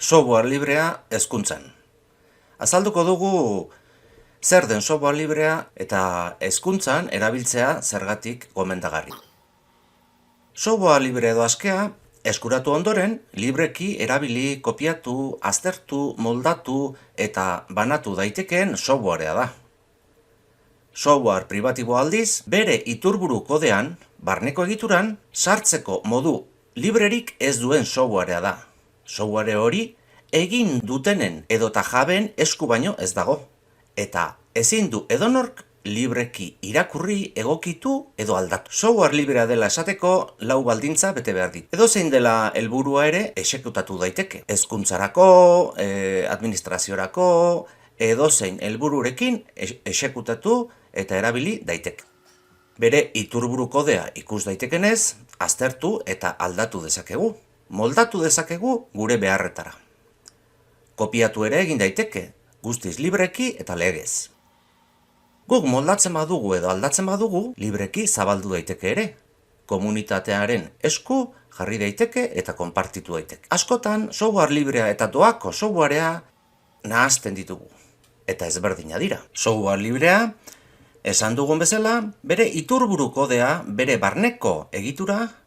Software librea hezkuntzan. Azalduko dugu zer den software librea eta hezkuntzan erabiltzea zergatik gomendagarri. Software libre edo askea eskuratu ondoren libreki erabili, kopiatu, aztertu, moldatu eta banatu daitekeen softwarea da. Software pribatibo aldiz, bere iturburu kodean, barneko egituran, sartzeko modu librerik ez duen softwarea da. Software hori egin dutenen edota jabeen esku baino ez dago. Eta ezin du edonork libreki irakurri, egokitu edo aldatu. Software librea dela esateko 4 baldintza bete behar dit. Edozein dela helburua ere exekutatu daiteke. Hezkuntzarako, administraziorako, edozein helbururekin exekutatu eta erabili daiteke. Bere iturburu kodea ikus daitekenez, aztertu eta aldatu dezakegu. Moldatu dezakegu gure beharretara. Kopiatu ere egin daiteke, guztiz libreki eta legez. Guk moldatzen badugu edo aldatzen badugu, libreki zabaldu daiteke ere. Komunitatearen esku jarri daiteke eta konpartitu daiteke. Askotan, software librea eta doako softwarea nahazten ditugu. Eta ezberdina dira. Software librea, esan dugun bezala, bere iturburu kodea, bere barneko egitura,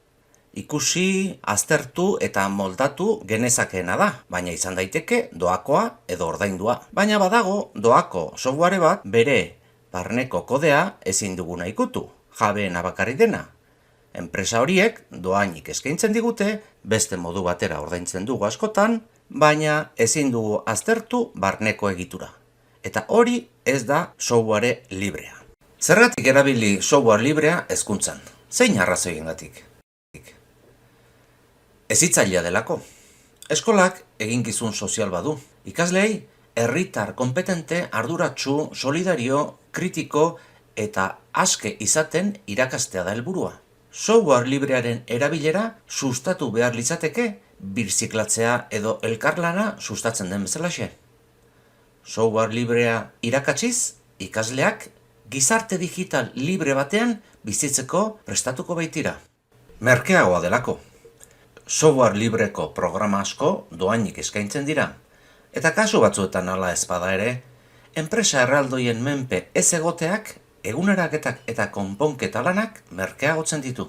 ikusi, aztertu eta moldatu genezakeena da, baina izan daiteke doakoa edo ordaindua. Baina badago doako software bat bere barneko kodea ezin duguna ikutu, jabeena bakarrik dena. Enpresa horiek doainik eskaintzen digute, beste modu batera ordaintzen dugu askotan, baina ezin dugu aztertu barneko egitura. Eta hori ez da software librea. Zergatik erabili software librea hezkuntzan? Zein arrazoiengatik? Hezitzailea delako. Eskolak eginkizun sozial badu. Ikasleei herritar konpetente, arduratsu, solidario, kritiko eta aske izaten irakastea da helburua. Software librearen erabilera sustatu behar litzateke birziklatzea edo elkarlana sustatzen den bezalaxe. Software librea irakatsiz, ikasleak gizarte digital libre batean bizitzeko prestatuko baitira. Merkeagoa delako. Software libreko programa asko doainik eskaintzen dira. Eta kasu batzuetan hala ezpada ere, enpresa erraldoien menpe ez egoteak, eguneraketak eta konponketa lanak merkeagotzen ditu.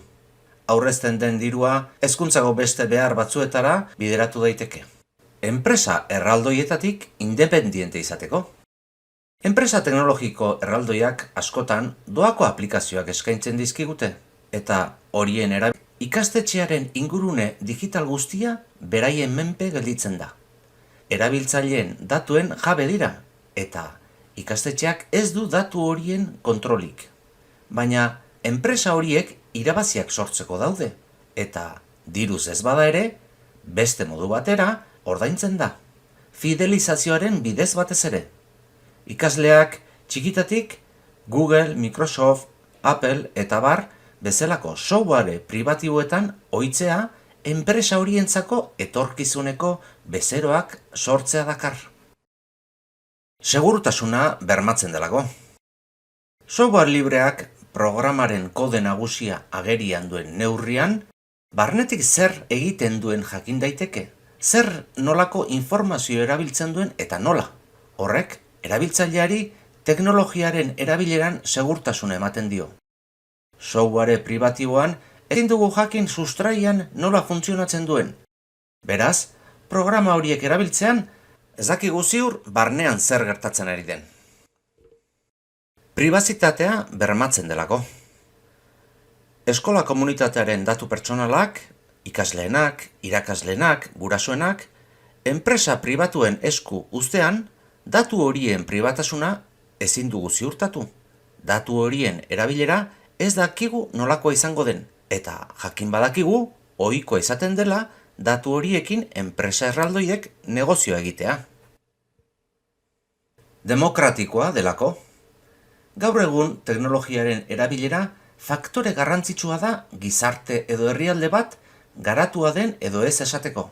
Aurrezten den dirua hezkuntzako beste behar batzuetara bideratu daiteke. Enpresa erraldoietatik independiente izateko. Enpresa teknologiko erraldoiak askotan doako aplikazioak eskaintzen dizkigute, eta horien ikastetxearen ingurune digital guztia beraien menpe gelditzen da. Erabiltzaileen datuen jabe dira, eta ikastetxeak ez du datu horien kontrolik. Baina enpresa horiek irabaziak sortzeko daude, eta diruz ez bada ere, beste modu batera ordaintzen da. Fidelizazioaren bidez batez ere. Ikasleak txikitatik Google, Microsoft, Apple eta bar bezalako software pribatiboetan ohitzea enpresa horientzako etorkizuneko bezeroak sortzea dakar. Segurtasuna bermatzen delako. Software libreak programaren kode nagusia agerian duen neurrian, barnetik zer egiten duen jakin daiteke, zer nolako informazio erabiltzen duen eta nola. Horrek, erabiltzaileari teknologiaren erabileran segurtasuna ematen dio. Software pribatiboan ezin dugu jakin sustraian nola funtzionatzen duen. Beraz, programa horiek erabiltzean, ez dakigu ziur barnean zer gertatzen ari den. Pribazitatea bermatzen delako. Eskola komunitatearen datu pertsonalak, ikasleenak, irakasleenak, gurasoenak, enpresa pribatuen esku uztean, datu horien pribatasuna ezin dugu ziurtatu. Datu horien erabilera ez dakigu nolakoa izango den, eta jakin badakigu, ohikoa izaten dela, datu horiekin enpresa erraldoiek negozioa egitea. Demokratikoa delako. Gaur egun teknologiaren erabilera faktore garrantzitsua da gizarte edo herrialde bat garatua den edo ez esateko.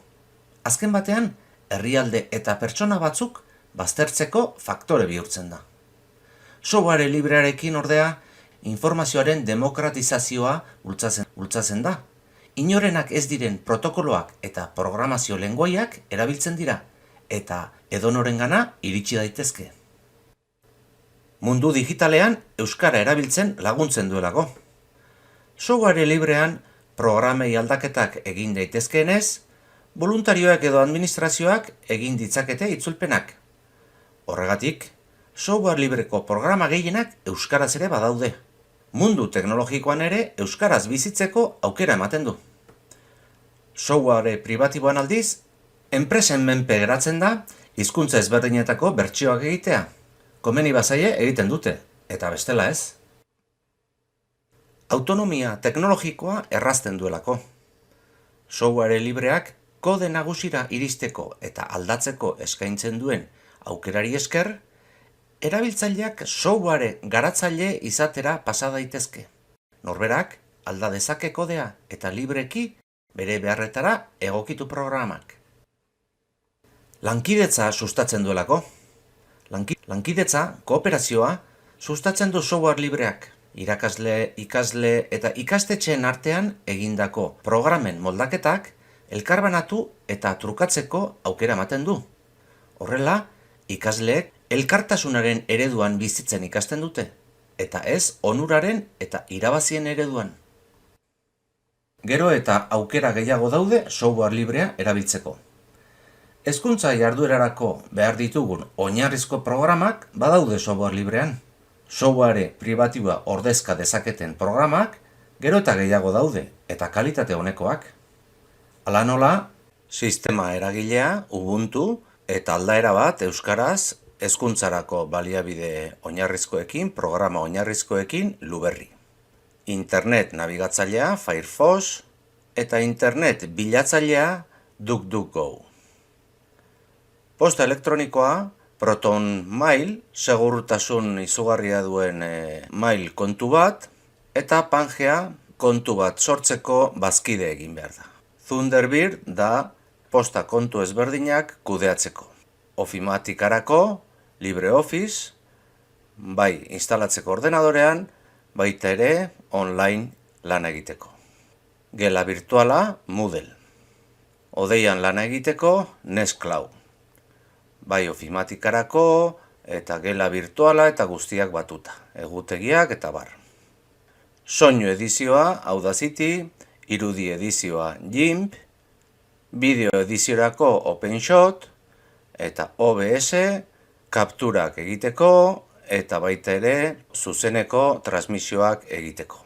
Azken batean, herrialde eta pertsona batzuk baztertzeko faktore bihurtzen da. Software librearekin ordea, informazioaren demokratizazioa bultzatzen da. inorenak ez diren protokoloak eta programazio lengoiak erabiltzen dira, eta edonorengana iritsi daitezke. Mundu digitalean euskara erabiltzen laguntzen duelako. Software librean programei aldaketak egin daitezkeenez, voluntarioak edo administrazioak egin ditzakete itzulpenak. Horregatik, software libreko programa gehienak euskaraz ere badaude. Mundu teknologikoan ere euskaraz bizitzeko aukera ematen du. Software pribatiboan aldiz, enpresen menpe geratzen da hizkuntza ezberdinetako bertsioak egitea. Komeni bazaie egiten dute, eta bestela ez. Autonomia teknologikoa errazten duelako. Software libreak kode nagusira iristeko eta aldatzeko eskaintzen duen aukerari esker, erabiltzaileak software garatzaile izatera pasa daitezke. Norberak alda dezake kodea eta libreki bere beharretara egokitu programak. Lankidetza sustatzen duelako. Lankidetza, kooperazioa, sustatzen du software libreak. Irakasle, ikasle eta ikastetxeen artean egindako programen moldaketak elkarbanatu eta trukatzeko aukera ematen du. Horrela, ikasleek elkartasunaren ereduan bizitzen ikasten dute, eta ez onuraren eta irabazien ereduan. Gero eta aukera gehiago daude software librea erabiltzeko. Hezkuntza jarduerarako behar ditugun oinarrizko programak badaude software librean. Software pribatiboa ordezka dezaketen programak gero eta gehiago daude eta kalitate honekoak. Hala nola, sistema eragilea, Ubuntu eta aldaera bat euskaraz hezkuntzarako baliabide oinarrizkoekin, programa oinarrizkoekin Luberri. Internet nabigatzailea Firefox eta internet bilatzailea DuckDuckGo. Posta elektronikoa Proton Mail, segurtasun izugarria duen mail kontu bat, eta Pangea kontu bat sortzeko bazkide egin behar da. Thunderbird da posta kontu ezberdinak kudeatzeko. Ofimatikarako, LibreOffice, bai instalatzeko ordenadorean, baita ere online lan egiteko. Gela virtuala Moodle. Odeian lan egiteko Nextcloud. Bai ofimatikarako eta gela virtuala eta guztiak batuta, egutegiak eta bar. Soinu edizioa Audacity, irudi edizioa GIMP, bideo ediziorako OpenShot eta OBS, kapturak egiteko eta baita ere zuzeneko transmisioak egiteko.